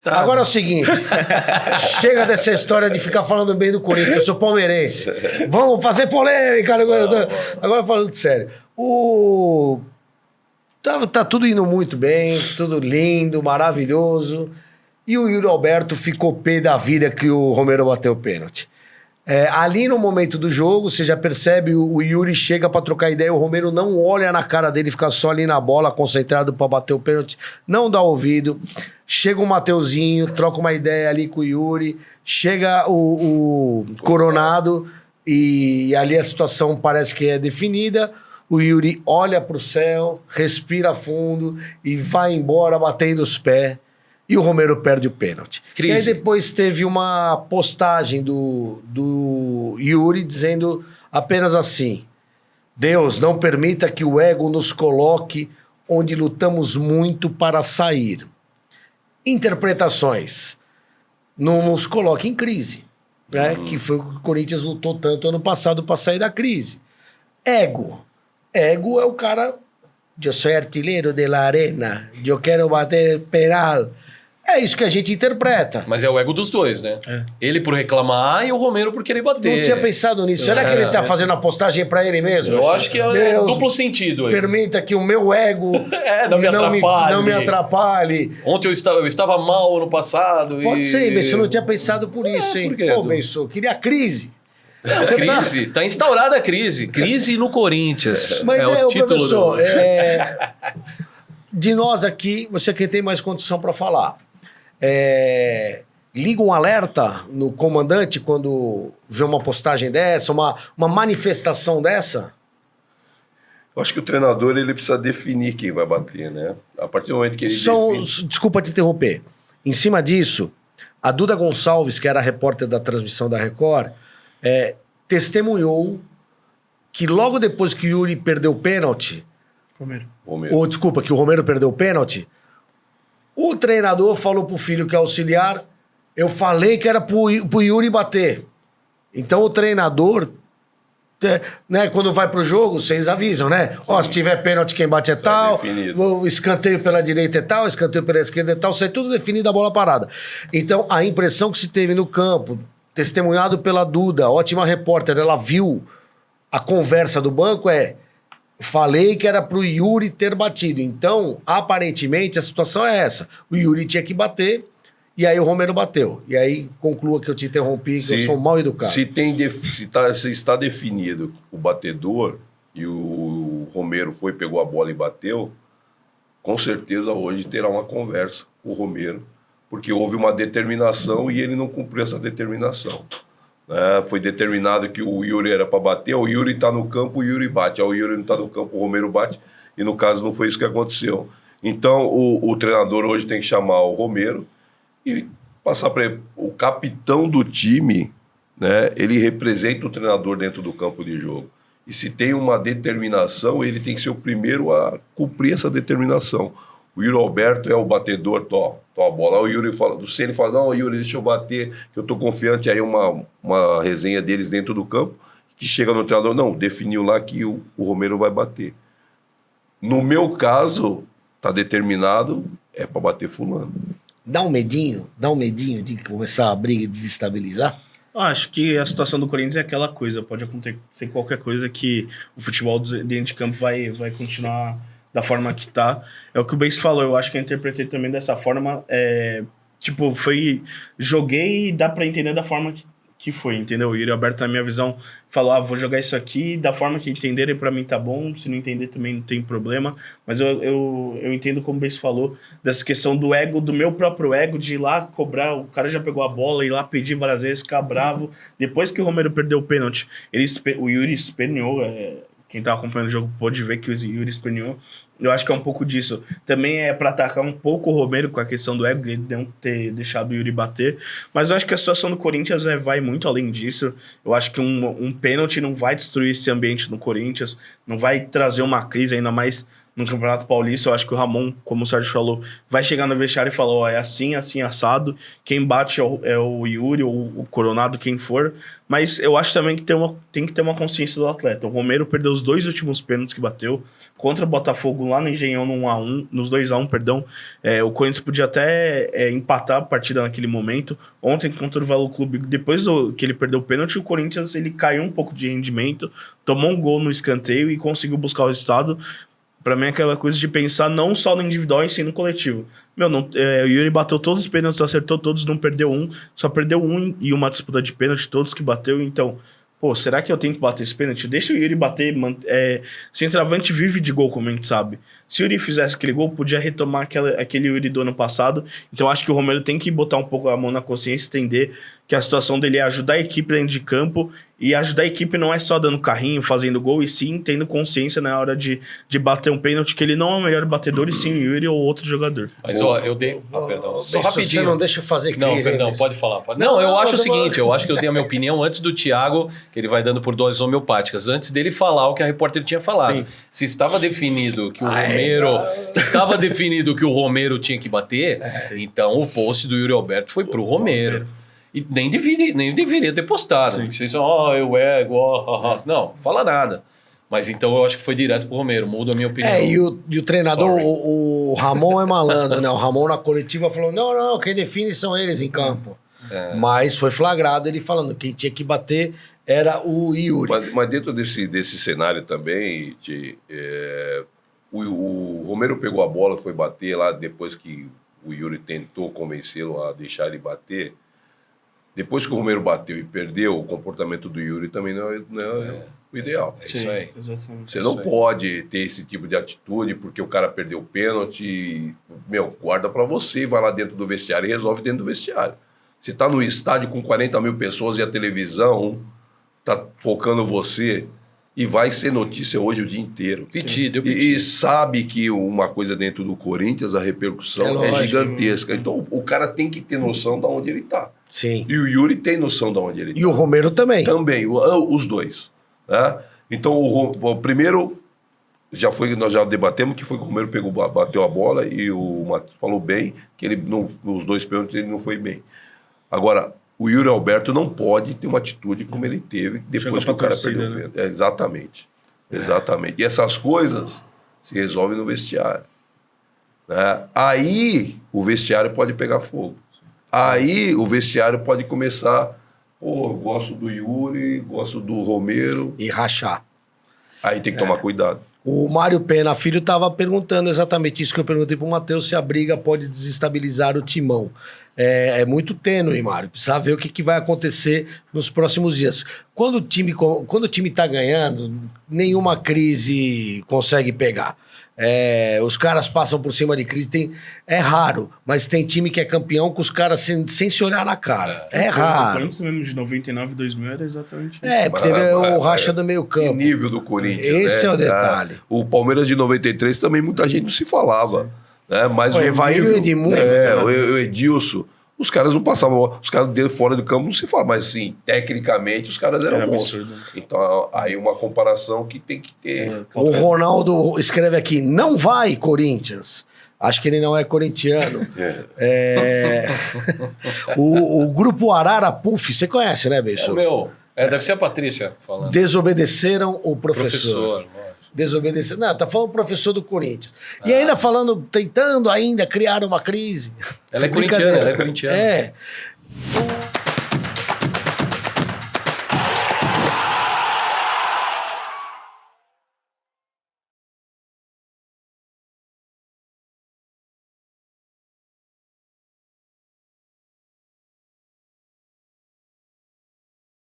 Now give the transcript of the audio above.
Tá. Agora é o seguinte, chega dessa história de ficar falando bem do Corinthians, eu sou palmeirense. Vamos fazer polêmica. Agora falando sério. Tá tudo indo muito bem, tudo lindo, maravilhoso. E o Yuri Alberto ficou pé da vida que o Romero bateu o pênalti. Ali no momento do jogo, você já percebe, o Yuri chega pra trocar ideia, o Romero não olha na cara dele, fica só ali na bola, concentrado pra bater o pênalti, não dá ouvido. Chega o Mateuzinho, troca uma ideia ali com o Yuri, chega o Coronado e ali a situação parece que é definida. O Yuri olha pro céu, respira fundo e vai embora batendo os pés. E o Romero perde o pênalti. Crise. E aí depois teve uma postagem do Yuri dizendo apenas assim: Deus, não permita que o ego nos coloque onde lutamos muito para sair. Interpretações. Não nos coloque em crise. Né? Que foi o que o Corinthians lutou tanto ano passado para sair da crise. Ego. Ego é o cara... Eu sou artilheiro de la arena. Eu quero bater penal. É isso que a gente interpreta. Mas é o ego dos dois, né? Ele por reclamar e o Romero por querer bater. Não tinha pensado nisso. Será que ele tá fazendo a postagem pra ele mesmo? Eu acho que é duplo sentido aí. Permita que o meu ego não me atrapalhe. Ontem eu estava mal ano passado. Pode ser, Benção. Eu não tinha pensado por isso, hein? Por quê? Pô, Benção, queria crise. Crise. Tá instaurada a crise. Crise no Corinthians. Mas o título professor, de nós aqui, você que tem mais condição pra falar. Liga um alerta no comandante quando vê uma postagem dessa, uma manifestação dessa? Eu acho que o treinador ele precisa definir quem vai bater, né? A partir do momento que ele define... Desculpa te interromper. Em cima disso, a Duda Gonçalves, que era a repórter da transmissão da Record, testemunhou que logo depois que o Yuri perdeu o pênalti... que o Romero perdeu o pênalti, o treinador falou pro filho que é auxiliar, eu falei que era pro Yuri bater. Então o treinador, né, quando vai pro jogo, vocês avisam, né? Ó, se tiver pênalti, quem bate é tal, o escanteio pela direita é tal, o escanteio pela esquerda é tal, isso é tudo definido a bola parada. Então a impressão que se teve no campo, testemunhado pela Duda, ótima repórter, ela viu a conversa do banco, falei que era pro Yuri ter batido. Então, aparentemente, a situação é essa. O Yuri tinha que bater, e aí o Romero bateu. E aí, conclua que eu te interrompi, que eu sou mal educado. Se está definido o batedor, e o Romero pegou a bola e bateu, com certeza hoje terá uma conversa com o Romero, porque houve uma determinação e ele não cumpriu essa determinação. Foi determinado que o Yuri era para bater, o Yuri está no campo, o Yuri bate. O Yuri não está no campo, o Romero bate. E no caso não foi isso que aconteceu. Então o treinador hoje tem que chamar o Romero e passar para ele. O capitão do time, né, ele representa o treinador dentro do campo de jogo. E se tem uma determinação, ele tem que ser o primeiro a cumprir essa determinação. O Yuri Alberto é o batedor, a bola. O Yuri fala, se ele fala, não, Yuri, deixa eu bater, que eu tô confiante, aí uma resenha deles dentro do campo, que chega no treinador, não, definiu lá que o Romero vai bater. No meu caso, tá determinado, é para bater fulano. Dá um medinho de começar a briga e desestabilizar? Acho que a situação do Corinthians é aquela coisa, pode acontecer qualquer coisa que o futebol dentro de campo vai continuar da forma que tá. É o que o Beis falou, eu acho que eu interpretei também dessa forma, joguei e dá pra entender da forma que foi, entendeu? O Yuri Alberto, na minha visão, falou, vou jogar isso aqui, da forma que entenderem pra mim tá bom, se não entender também não tem problema, mas eu entendo como o Beis falou, dessa questão do ego, do meu próprio ego, de ir lá cobrar, o cara já pegou a bola, ir lá pedir várias vezes, ficar bravo, depois que o Romero perdeu o pênalti, o Yuri esperneou, quem tá acompanhando o jogo pode ver que o Yuri esperneou. Eu acho que é um pouco disso. Também é para atacar um pouco o Romero com a questão do ego, ele não ter deixado o Yuri bater. Mas eu acho que a situação do Corinthians vai muito além disso. Eu acho que um pênalti não vai destruir esse ambiente no Corinthians, não vai trazer uma crise, ainda mais no Campeonato Paulista. Eu acho que o Ramon, como o Sérgio falou, vai chegar no vestiário e falar, ó, é assim, assim, assado. Quem bate é o Yuri ou o Coronado, quem for. Mas eu acho também que tem que ter uma consciência do atleta. O Romero perdeu os 2 últimos pênaltis que bateu contra o Botafogo lá no Engenhão, no 1-1, nos 2-1, perdão. O Corinthians podia até empatar a partida naquele momento. Ontem, contra o Velo Clube, depois que ele perdeu o pênalti, o Corinthians ele caiu um pouco de rendimento, tomou um gol no escanteio e conseguiu buscar o resultado. Pra mim é aquela coisa de pensar não só no individual, e sim no coletivo. O Yuri bateu todos os pênaltis, acertou todos, não perdeu um. Só perdeu um e uma disputa de pênalti, todos que bateu. Então, será que eu tenho que bater esse pênalti? Deixa o Yuri bater. Centroavante vive de gol, como a gente sabe. Se o Yuri fizesse aquele gol, podia retomar aquele Yuri do ano passado. Então, acho que o Romero tem que botar um pouco a mão na consciência, entender que a situação dele é ajudar a equipe dentro de campo. E ajudar a equipe não é só dando carrinho, fazendo gol, e sim tendo consciência na hora de bater um pênalti, que ele não é o melhor batedor, e sim o Yuri ou outro jogador. Mas, eu dei... perdão, só rapidinho. Você não deixa eu fazer crise. Não, perdão, pode falar. Não, eu acho o seguinte, eu acho que eu dei a minha opinião antes do Thiago, que ele vai dando por doses homeopáticas, antes dele falar o que a repórter tinha falado. Sim. Se estava definido que o Romero... Se estava definido que o Romero tinha que bater, então o post do Yuri Alberto foi pro Romero. E nem deveria ter postado. Porque vocês são, eu ego, não, fala nada. Mas então eu acho que foi direto pro Romero, muda a minha opinião. E o treinador, o Ramon é malandro, né? O Ramon na coletiva falou, não, quem define são eles em campo. Mas foi flagrado ele falando, quem tinha que bater era o Yuri. Mas dentro desse cenário também, o Romero pegou a bola, foi bater lá depois que o Yuri tentou convencê-lo a deixar ele bater. Depois que o Romero bateu e perdeu, o comportamento do Yuri também não é o ideal. É isso aí. Exatamente. Você não pode ter esse tipo de atitude porque o cara perdeu o pênalti. Guarda pra você, vai lá dentro do vestiário e resolve dentro do vestiário. Você tá no estádio com 40 mil pessoas e a televisão tá focando você e vai ser notícia hoje o dia inteiro. Pedido. E sabe que uma coisa dentro do Corinthians, a repercussão é gigantesca. Então o cara tem que ter noção de onde ele tá. Sim. E o Yuri tem noção de onde ele tá. E o Romero também. Também, os dois. Né? Então, o primeiro, nós já debatemos que foi que o Romero bateu a bola e o Matheus falou bem, que ele nos 2 pênaltis ele não foi bem. Agora, o Yuri Alberto não pode ter uma atitude como ele teve depois que o cara perdeu o pênalti. Exatamente. E essas coisas se resolvem no vestiário. Né? Aí, o vestiário pode pegar fogo. Aí o vestiário pode começar, gosto do Yuri, gosto do Romero. E rachar. Aí tem que tomar cuidado. O Mário Pena Filho estava perguntando exatamente isso que eu perguntei para o Matheus, se a briga pode desestabilizar o timão. É muito tênue, Mário. Precisa ver o que vai acontecer nos próximos dias. Quando o time está ganhando, nenhuma crise consegue pegar. Os caras passam por cima de crise. É raro, mas tem time que é campeão com os caras sem se olhar na cara. É raro. O Corinthians mesmo de 99, 2000 era exatamente isso. Porque teve o racha do meio campo. O nível do Corinthians. Esse é o detalhe. O Palmeiras de 93 também muita gente não se falava. Né? Mas o Evair e o Edmundo. O Edilson. Os caras não passavam, os caras dentro fora do campo não se fala, mas sim, tecnicamente os caras eram bons. Então aí uma comparação que tem que ter. O Ronaldo escreve aqui, não vai Corinthians. Acho que ele não é corintiano. O grupo Arara Puff, você conhece, né, Beijo? Deve ser a Patrícia falando. Desobedeceram o professor. Desobedecer. Não, tá falando o professor do Corinthians. E ainda falando, tentando ainda criar uma crise. Ela é corintiana.